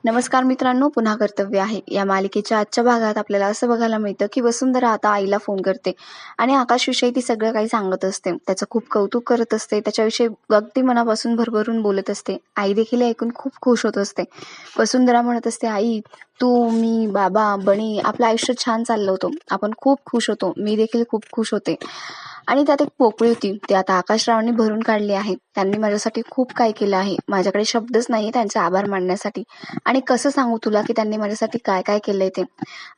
नमस्कार मित्रांनो, पुन्हा कर्तव्य आहे. या मालिकेच्या आजच्या भागात आपल्याला असं बघायला मिळतं, की वसुंधरा आता आईला फोन करते आणि आकाशविषयी ती सगळं काही सांगत असते. त्याचं खूप कौतुक करत असते. त्याच्याविषयी अगदी मनापासून भरभरून बोलत असते. आई देखील हे ऐकून खूप खुश होत असते. वसुंधरा म्हणत असते, "आई, तू, मी, बाबा, बनी आपलं आयुष्य छान चाललं होतं. आपण खूप खुश होतो. मी देखील खूप खुश होते." आणि त्यात एक पोकळी होती. ती आता आकाशरावांनी भरून काढली आहे. त्यांनी माझ्यासाठी खूप काही केलं आहे. माझ्याकडे शब्दच नाही त्यांचे आभार मानण्यासाठी. आणि कसं सांगू तुला की त्यांनी माझ्यासाठी काय काय केलंय ते.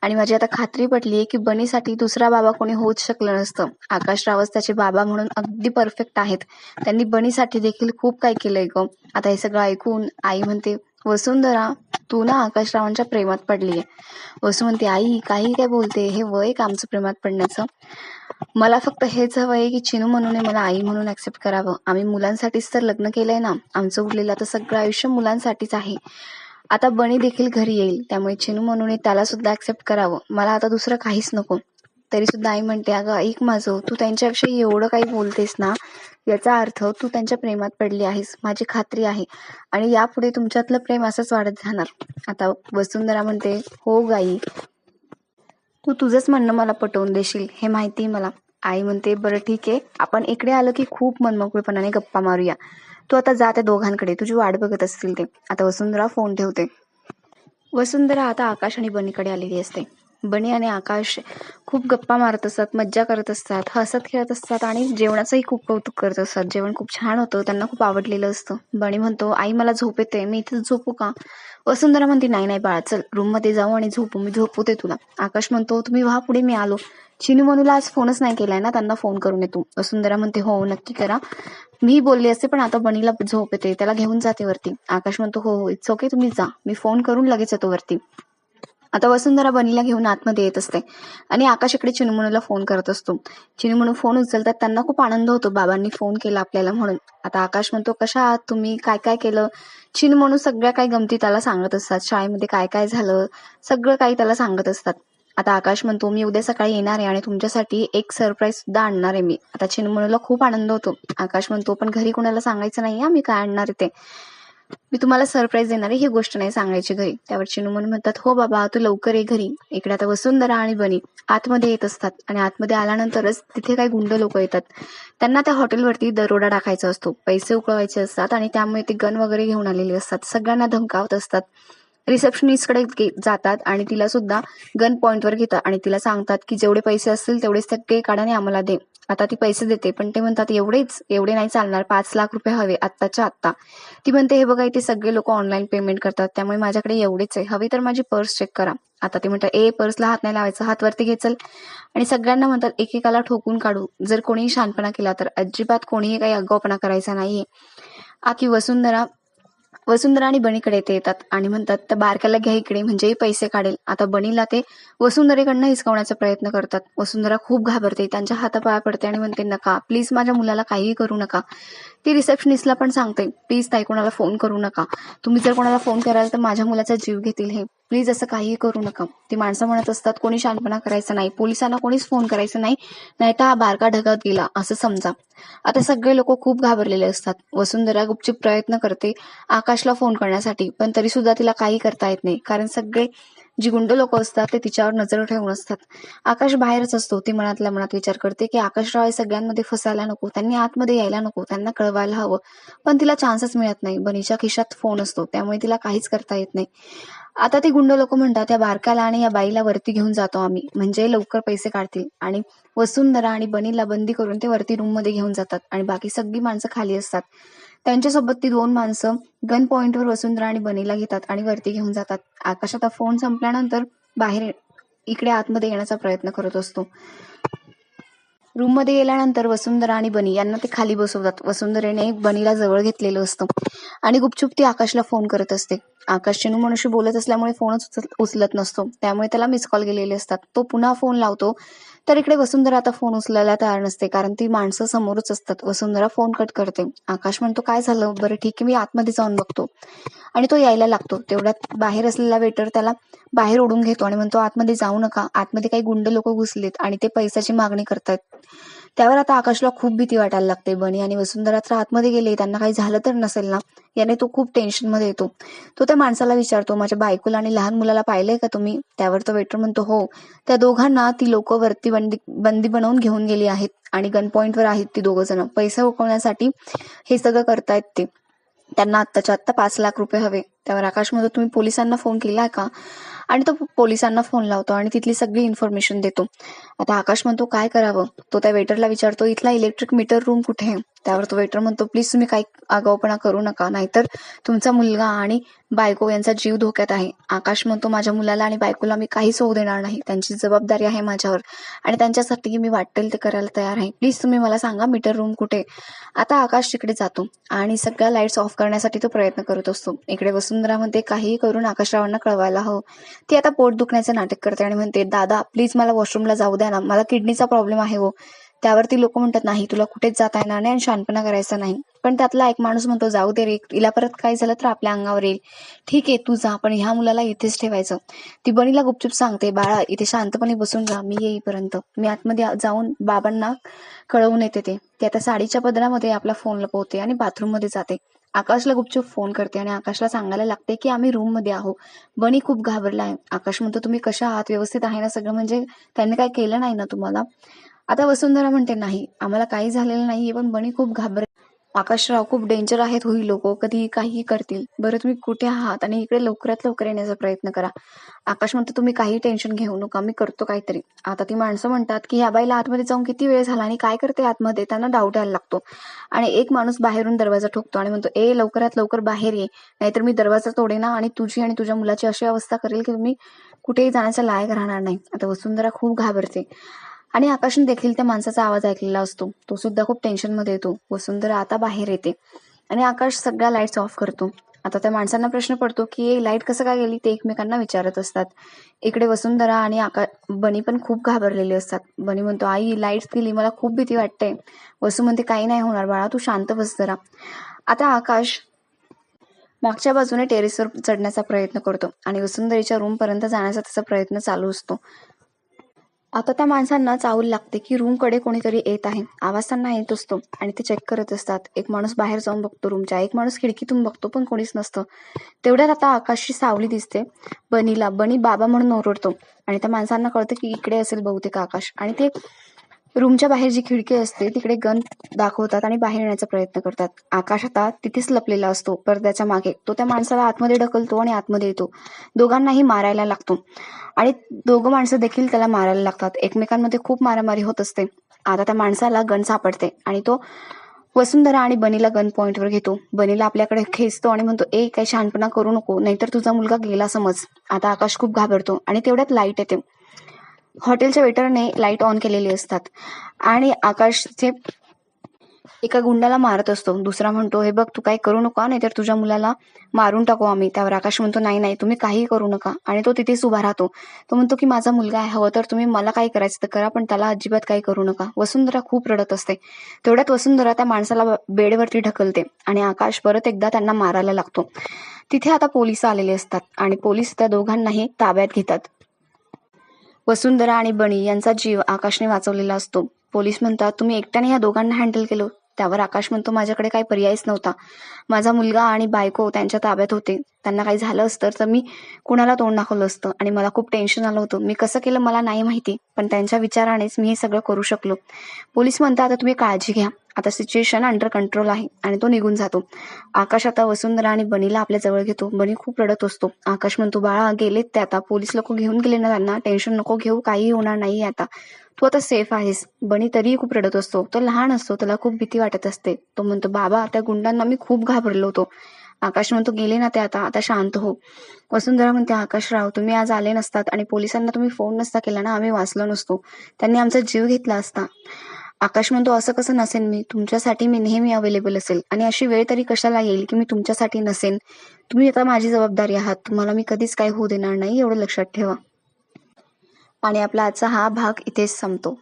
आणि माझी आता खात्री पटली आहे की बनीसाठी दुसरा बाबा कोणी होऊच शकलं नसतं. आकाश रावच त्याचे बाबा म्हणून अगदी परफेक्ट आहेत. त्यांनी बनीसाठी देखील खूप काही केलंय ग. आता हे सगळं ऐकून आई म्हणते, "वसुंधरा, तू ना आकाशरावांच्या प्रेमात पडलीये." वसू म्हणते, "आई, काही काय बोलते? हे वय का आमचं प्रेमात पडण्याचं? मला फक्त हेच हवं आहे की चिनू म्हणून मला आई म्हणून ऍक्सेप्ट करावं. आम्ही मुलांसाठीच तर लग्न केलंय ना. आमचं उरलेलं तर सगळं आयुष्य मुलांसाठीच आहे. आता बनी देखील घरी येईल, त्यामुळे चिनू म्हणून त्याला सुद्धा ऍक्सेप्ट करावं. मला आता दुसरं काहीच नको." तरी सुद्धा आई म्हणते, "अगं ऐक माझं, तू त्यांच्याविषयी एवढं काही बोलतेस ना, याचा अर्थ तू त्यांच्या प्रेमात पडली आहेस. माझी खात्री आहे. आणि यापुढे तुमच्यातलं प्रेम असंच वाढत राहणार." आता वसुंधरा म्हणते, "हो गाई, तू तुझंच म्हणणं मला पटवून देशील हे माहिती मला." आई म्हणते, "बरं ठीक आहे, आपण इकडे आलो की खूप मनमोकळेपणाने गप्पा मारूया. तू आता जा त्या दोघांकडे, तुझी वाट बघत असतील ते." आता वसुंधरा फोन ठेवते. वसुंधरा आता आकाश आणि बनीकडे आलेली असते. बनी आणि आकाश खूप गप्पा मारत असतात, मज्जा करत असतात, हसत खेळत असतात आणि जेवणाचंही खूप कौतुक करत असतात. जेवण खूप छान होतं, त्यांना खूप आवडलेलं असतं. बनी म्हणतो, "आई, मला झोप येते, मी इथेच झोपू का?" वसुंधरा म्हणते, "नाही नाही बाळा, चल रूम मध्ये जाऊ आणि झोपू, मी झोपवते तुला." आकाश म्हणतो, "तुम्ही व्हा पुढे, मी आलो. चिनू मनूला आज फोनच नाही केलाय ना, त्यांना फोन करून येतो." वसुंधरा म्हणते, "हो नक्की करा. मी बोलली असते पण आता बनीला झोप येते, त्याला घेऊन जाते वरती." आकाश म्हणतो, "हो हो, इट्स ओके, तुम्ही जा, मी फोन करून लगेच येतो वरती." आता वसुंधरा बनीला घेऊन आतमध्ये येत असते आणि आकाश इकडे चिनुमनूला फोन करत असतो. चिनुमनू फोन उचलतात, त्यांना खूप आनंद होतो बाबांनी फोन केला आपल्याला म्हणून. आता आकाश म्हणतो, "कशा आहात तुम्ही, काय काय केलं?" चिनुमनू सगळ्या काही गमती त्याला सांगत असतात. शाळेमध्ये काय काय झालं सगळं काही त्याला सांगत असतात. आता आकाश म्हणतो, "मी उद्या सकाळी येणार आहे आणि तुमच्यासाठी एक सरप्राईज सुद्धा आणणार आहे मी." आता चिनुमनूला खूप आनंद होतो. आकाश म्हणतो, "पण घरी कोणाला सांगायचं नाही हा, मी काय आणणार आहे ते. मी तुम्हाला सरप्राईज देणार आहे, ही गोष्ट नाही सांगायची घरी." त्यावर चिनुमन म्हणतात, "हो बाबा, तू लवकर ये घरी." इकडे आता वसुंधरा आणि बनी आतमध्ये येत असतात आणि आतमध्ये आल्यानंतरच तिथे काही गुंड लोक येतात. त्यांना त्या हॉटेलवरती दरोडा टाकायचा असतो, पैसे उकळवायचे असतात आणि त्यामुळे ते गन वगैरे घेऊन आलेले असतात. सगळ्यांना धमकावत असतात. रिसेप्शनिस्टकडे जातात आणि तिला सुद्धा गन पॉइंटवर घेतात आणि तिला सांगतात की जेवढे पैसे असतील तेवढे सगळे काढ आणि आम्हाला दे. आता ती पैसे देते पण ते म्हणतात, "एवढेच? एवढे नाही चालणार, 5 लाख रुपये हवे आत्ताच्या आत्ता." ती म्हणते, "हे बघा, इथे सगळे लोक ऑनलाईन पेमेंट करतात, त्यामुळे माझ्याकडे एवढेच आहे. हवी तर माझी पर्स चेक करा." आता ते म्हणतात, "ए, पर्सला हात नाही लावायचा, हात वरती घे चल." आणि सगळ्यांना म्हणतात, "एकेकाला ठोकून काढू. जर कोणीही शहाणपणा केला तर अजिबात कोणीही काही आगाऊपणा करायचा नाहीये." आखी वसुंधरा आणि बनीकडे ते येतात आणि म्हणतात, "त्या बारक्याला घ्या इकडे, म्हणजे पैसे काढेल." आता बनीला ते वसुंधरेकडनं हिसकावण्याचा प्रयत्न करतात. वसुंधरा खूप घाबरते, त्यांच्या हातापाया पडते आणि म्हणते, "नका प्लीज, माझ्या मुलाला काहीही करू नका." ती रिसेप्शनिस्टला पण सांगते, "प्लीज ताई, कोणाला फोन करू नका. तुम्ही जर कोणाला फोन कराल तर माझ्या मुलाचा जीव घेतील हे. प्लीज असं काहीही करू नका." ती माणसं म्हणत असतात, "कोणी शहाणपणा करायचा नाही, पोलिसांना कोणीच फोन करायचा नाही, नाहीतर हा बारका ढगात गेला असं समजा." आता सगळे लोक खूप घाबरलेले असतात. वसुंधरा गुपचूप प्रयत्न करते आकाशला फोन करण्यासाठी, पण तरी सुद्धा तिला काही करता येत नाही, कारण सगळे जी गुंड लोक असतात ते तिच्यावर नजर ठेवून असतात. आकाश बाहेरच असतो. ती मनातल्या मनात विचार करते की आकाशराव हे सगळ्यांमध्ये फसायला नको, त्यांनी आतमध्ये यायला नको, त्यांना कळवायला हवं. पण तिला चान्सच मिळत नाही. बनीच्या खिशात फोन असतो, त्यामुळे तिला काहीच करता येत नाही. आता ते गुंड लोक म्हणतात, "त्या बारकाला आणि या बाईला वरती घेऊन जातो आम्ही, म्हणजे लवकर पैसे काढतील." आणि वसुंधरा आणि बनीला बंदी करून ते वरती रूम मध्ये घेऊन जातात आणि बाकी सगळी माणसं खाली असतात. त्यांच्यासोबत ती 2 माणसं गन पॉइंटवर वसुंधरा आणि बनीला घेतात आणि वरती घेऊन जातात. आकाश आता फोन संपल्यानंतर बाहेर इकडे आतमध्ये येण्याचा प्रयत्न करत असतो. रूम मध्ये गेल्यानंतर वसुंधरा आणि बनी यांना ते खाली बसवतात. वसुंधरेने बनीला जवळ घेतलेलं असतं आणि गुपचूप ती आकाशला फोन करत असते. आकाश चिनू मनुष्य बोलत असल्यामुळे फोनच उचलत नसतो, त्यामुळे त्याला मिस कॉल गेलेले असतात. तो पुन्हा फोन लावतो तर इकडे वसुंधरा आता फोन उचलायला तयार नसते, कारण ती माणसं समोरच असतात. वसुंधरा फोन कट करते. आकाश म्हणतो, "काय झालं? बरं ठीक आहे, मी आतमध्ये जाऊन बघतो." आणि तो यायला लागतो. तेवढ्यात बाहेर असलेला वेटर त्याला बाहेर ओढून घेतो आणि म्हणतो, "आतमध्ये जाऊ नका, आतमध्ये काही गुंड लोक घुसलेत आणि ते पैशाची मागणी करतायत." त्यावर आता आकाशला खूप भीती वाटायला लागते. बनी आणि वसुंधरा तर आतमध्ये गेले, त्यांना काही झालं तर नसेल ना, याने तो खूप टेन्शनमध्ये येतो. तो त्या माणसाला विचारतो, माझ्या बायकोला आणि लहान मुलाला पाहिलंय का तुम्ही? त्यावर तो वेटर म्हणतो, हो. त्या दोघांना ती लोक वरती बंदी बनवून घेऊन गेली आहेत आणि गन पॉइंटवर आहेत ती दोघं जण. पैसा उकळण्यासाठी हे सगळं करतायत ते. त्यांना आत्ताच्या आत्ता 5 लाख रुपये हवे. त्यावर आकाश म्हणतो, तुम्ही पोलिसांना फोन केलाय का? आणि तो पोलिसांना फोन लावतो आणि तिथली सगळी इन्फॉर्मेशन देतो. आता आकाश म्हणतो, काय करावं? तो त्या वेटरला विचारतो, इथला इलेक्ट्रिक मीटर रूम कुठे आहे? त्यावर तो वेटर म्हणतो, प्लीज तुम्ही काही आगाऊपणा करू नका, नाहीतर तुमचा मुलगा आणि बायको यांचा जीव धोक्यात आहे. आकाश म्हणतो, माझ्या मुलाला आणि बायकोला मी काहीच होऊ देणार नाही. त्यांची जबाबदारी आहे माझ्यावर आणि त्यांच्यासाठी मी वाटेल ते करायला तयार आहे. प्लीज तुम्ही मला सांगा मीटर रूम कुठे? आता आकाश तिकडे जातो आणि सगळ्या लाईट्स ऑफ करण्यासाठी तो प्रयत्न करत असतो. इकडे वसुंधरा म्हणते, काहीही करून आकाशरावांना कळवायला हवं. ती आता पोट दुखण्याचे नाटक करते आणि म्हणते, दादा प्लीज मला वॉशरूमला जाऊ द्या ना, मला किडनीचा प्रॉब्लेम आहे हो. त्यावरती लोक म्हणतात, नाही तुला कुठेच जाता येणार नाही आणि शानपणा करायचा नाही. पण त्यातला एक माणूस म्हणतो, जाऊ दे रे, तिला परत काय झालं तर आपल्या अंगावर येईल. ठीक आहे तू जा, पण ह्या मुलाला इथेच ठेवायचं. ती बनीला गुपचूप सांगते, बाळा इथे शांतपणे बसून जा, मी येईपर्यंत. मी आतमध्ये जाऊन बाबांना कळवून येते. ती आता साडीच्या पदरामध्ये आपला फोन लपवते आणि बाथरूम मध्ये जाते. आकाशला गुपचूप फोन करते आणि आकाशला सांगायला लागते की आम्ही रूम मध्ये आहो. बनी खूप घाबरलाय. आकाश म्हणतो, तुम्ही कशा आहात? व्यवस्थित आहे ना सगळं? म्हणजे त्यांनी काय केलं नाही ना तुम्हाला? आता वसुंधरा म्हणते, नाही आम्हाला काही झालेलं नाहीये, पण बनी खूप आकाशराव खूप डेंजर आहेत, होई लोक कधी काही करतील. बरं तुम्ही कुठे आहात आणि इकडे लवकरात लवकर येण्याचा प्रयत्न करा. आकाश म्हणतो, तुम्ही काही टेन्शन घेऊ नका, मी करतो काहीतरी. आता ती माणसं म्हणतात की ह्या बाईला आतमध्ये जाऊन किती वेळ झाला आणि काय करते आतमध्ये? त्यांना डाऊट यायला लागतो आणि एक माणूस बाहेरून दरवाजा ठोकतो आणि म्हणतो, ए लवकरात लवकर बाहेर ये, नाहीतर मी दरवाजा तोडेना आणि तुझी आणि तुझ्या मुलाची अशी अवस्था करेल की तुम्ही कुठेही जाण्याच्या लायक राहणार नाही. आता वसुंधरा खूप घाबरते आणि आकाशने देखील त्या माणसाचा आवाज ऐकलेला असतो. तो सुद्धा खूप टेन्शन मध्ये येतो. वसुंधरा आता बाहेर येते आणि आकाश सगळ्या लाईट्स ऑफ करतो. आता त्या माणसांना प्रश्न पडतो की लाईट कसं काय गेली, ते एकमेकांना विचारत असतात. इकडे वसुंधरा आणि बनी पण खूप घाबरलेली असतात. बनी म्हणतो, आई लाईट्स गेली, मला खूप भीती वाटते. वसू म्हणते, काही नाही होणार बाळा, तू शांत बस जरा. आता आकाश मागच्या बाजूने टेरेसवर चढण्याचा प्रयत्न करतो आणि वसुंधरेच्या रूम पर्यंत जाण्याचा त्याचा प्रयत्न चालू असतो. आता त्या माणसांना चावल लागते की रूम कडे कोणीतरी येत आहे. आवाज त्यांना येत असतो आणि ते चेक करत असतात. एक माणूस बाहेर जाऊन बघतो रूमच्या, एक माणूस खिडकीतून बघतो, पण कोणीच नसतं. तेवढ्यात आता आकाशची सावली दिसते बनीला. बनी बाबा म्हणून ओरडतो आणि त्या माणसांना कळतं की इकडे असेल बहुतेक आकाश, आणि ते रूमच्या बाहेर जी खिडकी असते तिकडे गन दाखवतात आणि बाहेर येण्याचा प्रयत्न करतात. आकाश आता तिथेच लपलेला असतो पडद्याच्या मागे. तो त्या माणसाला आतमध्ये ढकलतो आणि आतमध्ये येतो. दोघांनाही मारायला लागतो आणि दोघं माणसं देखील त्याला मारायला लागतात. एकमेकांमध्ये खूप मारामारी होत असते. आता त्या माणसाला गन सापडते आणि तो वसुंधरा आणि बनीला गन पॉइंटवर घेतो. बनीला आपल्याकडे खेचतो आणि म्हणतो, ए काही शहाणपणा करू नको, नाहीतर तुझा मुलगा गेला समज. आता आकाश खूप घाबरतो आणि तेवढ्यात लाईट येते. हॉटेलच्या वेटरने लाईट ऑन केलेली असतात आणि आकाश तिथे एका गुंडाला मारत असतो. दुसरा म्हणतो, हे बघ तू काही करू नका, नाहीतर तुझ्या मुलाला मारून टाकू आम्ही. त्यावर आकाश म्हणतो, नाही नाही तुम्ही काही करू नका, आणि तो तिथेच उभा राहतो. तो म्हणतो की माझा मुलगा आहे, हवं तर तुम्ही मला काही करायचं तर करा, पण त्याला अजिबात काही करू नका. वसुंधरा खूप रडत असते. तेवढ्यात वसुंधरा त्या माणसाला बेडवरती ढकलते आणि आकाश परत एकदा त्यांना मारायला लागतो. तिथे आता पोलिस आलेले असतात आणि पोलीस त्या दोघांनाही ताब्यात घेतात. वसुंधरा आणि बनी यांचा जीव आकाशने वाचवलेला असतो. पोलीस म्हणतात, तुम्ही एकट्याने या दोघांना हँडल केलं? त्यावर आकाश म्हणतो, माझ्याकडे काही पर्यायच नव्हता. माझा मुलगा आणि बायको त्यांच्या ताब्यात होते. त्यांना काही झालं असतं तर मी कुणाला तोंड दाखवलं असतं आणि मला खूप टेन्शन आलं होतं. मी कसं केलं मला नाही माहिती, पण त्यांच्या विचारानेच मी हे सगळं करू शकलो. पोलीस म्हणतात, आता तुम्ही काळजी घ्या, आता सिच्युएशन अंडर कंट्रोल आहे, आणि तो निघून जातो. आकाश आता वसुंधरा आणि बनीला आपल्या जवळ घेतो. बनी खूप रडत असतो. आकाश म्हणतो, बाळा गेलेत ते आता, पोलीस लोक घेऊन गेले ना त्यांना, टेन्शन नको घेऊ, काही होणार नाही आता, तू आता सेफ आहेस. बनी तरीही खूप रडत असतो. तो लहान असतो, त्याला खूप भीती वाटत असते. तो म्हणतो, बाबा त्या गुंडांना मी खूप घाबरलो होतो. आकाश म्हणतो, गेले ना ते आता, आता शांत हो. वसुंधरा म्हणते, आकाशराव तुम्ही आज आले नसतात आणि पोलिसांना तुम्ही फोन नसता केला ना, आम्ही वाचलो नसतो, त्यांनी आमचा जीव घेतला असता. आकाश म्हणतो, असं कसं नसेन, मी तुमच्यासाठी मी नेहमी अवेलेबल असेल, आणि अशी वेळ तरी कशाला येईल की मी तुमच्यासाठी नसेन. तुम्ही आता माझी जबाबदारी आहात, तुम्हाला मी कधीच काही होऊ देणार नाही, एवढं लक्षात ठेवा. आणि आपला आजचा हा भाग इथेच संपतो.